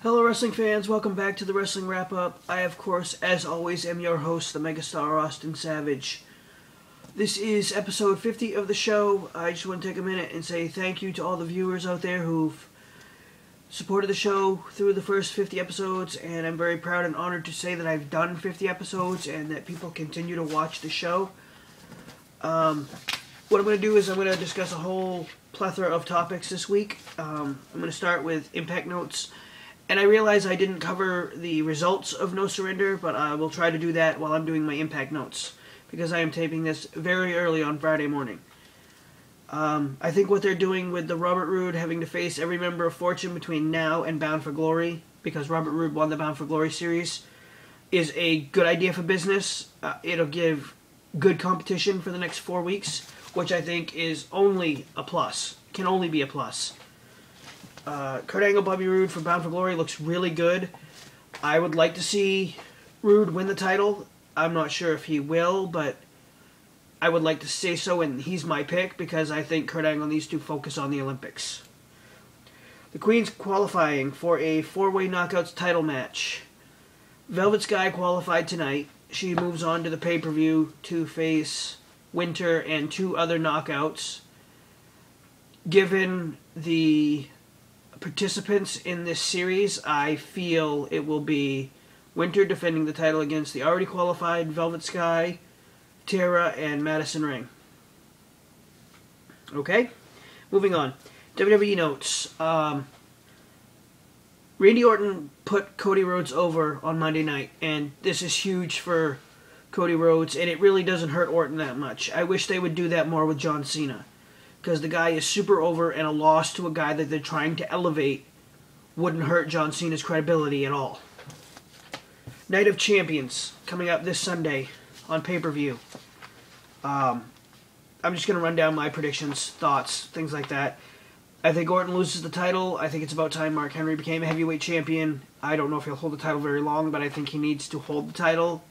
Hello wrestling fans, welcome back to the Wrestling Wrap-Up. I, of course, as always, am your host, the Megastar Austin Savage. This is episode 50 of the show. I just want to take a minute and say thank you to all the viewers out there who've supported the show through the first 50 episodes, and I'm very proud and honored to say that I've done 50 episodes and that people continue to watch the show. What I'm going to do is I'm going to discuss a whole plethora of topics this week. I'm going to start with Impact Notes. And I realize I didn't cover the results of No Surrender, but I will try to do that while I'm doing my Impact Notes, because I am taping this very early on Friday morning. I think what they're doing with the Robert Roode having to face every member of Fortune between now and Bound for Glory, because Robert Roode won the Bound for Glory series, is a good idea for business. It'll give good competition for the next 4 weeks, which I think is only a plus. Can only be a plus. Kurt Angle, Bobby Roode for Bound for Glory looks really good. I would like to see Roode win the title. I'm not sure if he will, but I would like to say so, and he's my pick because I think Kurt Angle needs to focus on the Olympics. The Queen's qualifying for a 4-way knockouts title match. Velvet Sky qualified tonight. She moves on to the pay-per-view to face Winter and 2 other knockouts. Given the participants in this series, I feel it will be Winter defending the title against the already qualified Velvet Sky, Tara, and Madison Ring. Okay, moving on. WWE notes. Randy Orton put Cody Rhodes over on Monday night, and this is huge for Cody Rhodes, and it really doesn't hurt Orton that much. I wish they would do that more with John Cena, because the guy is super over, and a loss to a guy that they're trying to elevate wouldn't hurt John Cena's credibility at all. Night of Champions, coming up this Sunday on pay-per-view. I'm just going to run down my predictions, thoughts, things like that. I think Orton loses the title. I think it's about time Mark Henry became a heavyweight champion. I don't know if he'll hold the title very long, but I think he needs to hold the title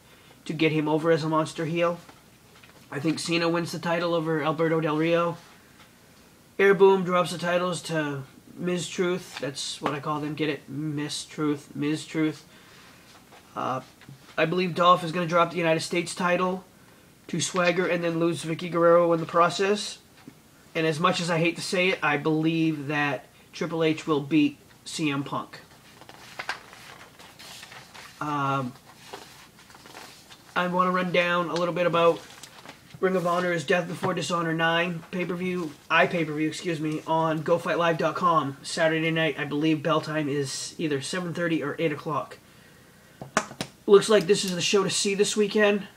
to get him over as a monster heel. I think Cena wins the title over Alberto Del Rio. Air Boom drops the titles to Ms. Truth. That's what I call them. Get it? Miss Truth. Ms. Truth. I believe Dolph is going to drop the United States title to Swagger and then lose Vicky Guerrero in the process. And as much as I hate to say it, I believe that Triple H will beat CM Punk. I want to run down a little bit about Ring of Honor's Death Before Dishonor 9 pay-per-view, on GoFightLive.com Saturday night. I believe bell time is either 7:30 or 8 o'clock. Looks like this is the show to see this weekend.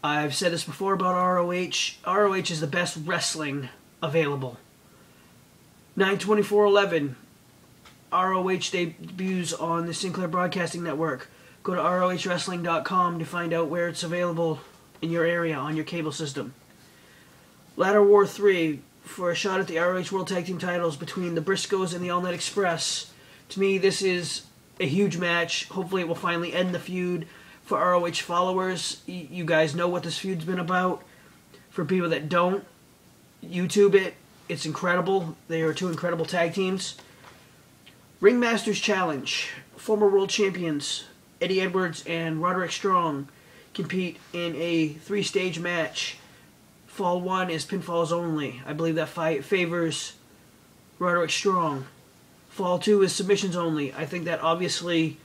I've said this before about ROH. ROH is the best wrestling available. 9/24/11. ROH debuts on the Sinclair Broadcasting Network. Go to ROHWrestling.com to find out where it's available in your area on your cable system. Ladder War 3 for a shot at the ROH World Tag Team titles between the Briscoes and the All Night Express. To me, this is a huge match. Hopefully it will finally end the feud. For ROH followers, you guys know what this feud's been about. For people that don't, YouTube it. It's incredible. They are 2 incredible tag teams. Ringmasters Challenge. Former world champions Eddie Edwards and Roderick Strong compete in a 3-stage match. Fall 1 is pinfalls only. I believe that fight favors Roderick Strong. Fall 2 is submissions only. I think that obviously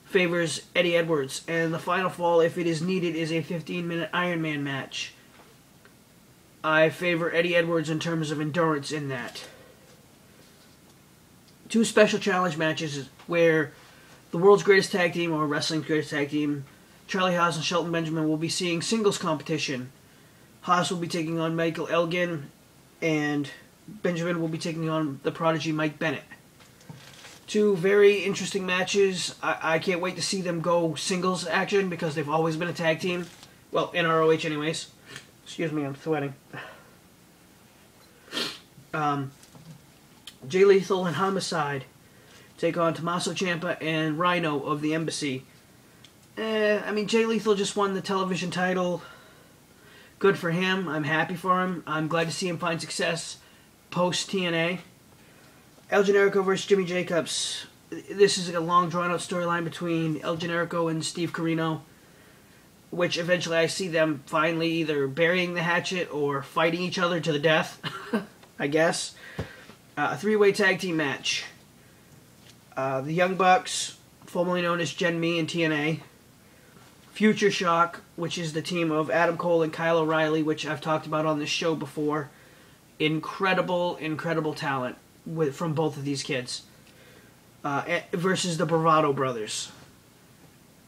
favors Eddie Edwards. And the final fall, if it is needed, is a 15-minute Iron Man match. I favor Eddie Edwards in terms of endurance in that. 2 special challenge matches where the world's greatest tag team, or wrestling's greatest tag team, Charlie Haas and Shelton Benjamin, will be seeing singles competition. Haas will be taking on Michael Elgin, and Benjamin will be taking on the prodigy Mike Bennett. 2 very interesting matches. I can't wait to see them go singles action because they've always been a tag team. Well, in ROH anyways. Excuse me, I'm sweating. Jay Lethal and Homicide take on Tommaso Ciampa and Rhino of the Embassy. Jay Lethal just won the television title. Good for him. I'm happy for him. I'm glad to see him find success post-TNA. El Generico versus Jimmy Jacobs. this is like a long drawn-out storyline between El Generico and Steve Corino, which eventually I see them finally either burying the hatchet or fighting each other to the death, I guess. A three-way tag team match. The Young Bucks, formerly known as Gen Me and TNA. Future Shock, which is the team of Adam Cole and Kyle O'Reilly, which I've talked about on this show before. Incredible, incredible talent from both of these kids. Versus the Bravado Brothers.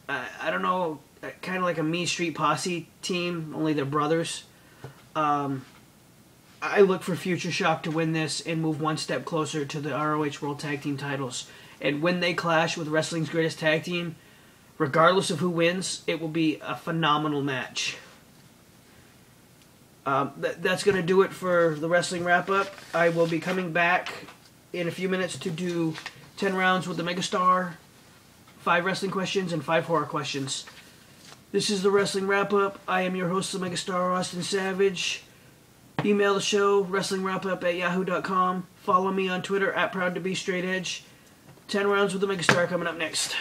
I don't know, kind of like a Mean Street Posse team, only they're brothers. I look for Future Shock to win this and move one step closer to the ROH World Tag Team titles. And when they clash with Wrestling's Greatest Tag Team, regardless of who wins, it will be a phenomenal match. That's going to do it for the wrestling wrap-up. I will be coming back in a few minutes to do 10 rounds with the Megastar, 5 wrestling questions, and 5 horror questions. This is the wrestling wrap-up. I am your host, the Megastar Austin Savage. Email the show, wrestlingwrapup@yahoo.com. Follow me on Twitter, @ProudToBeStraightEdge. 10 rounds with the Megastar coming up next.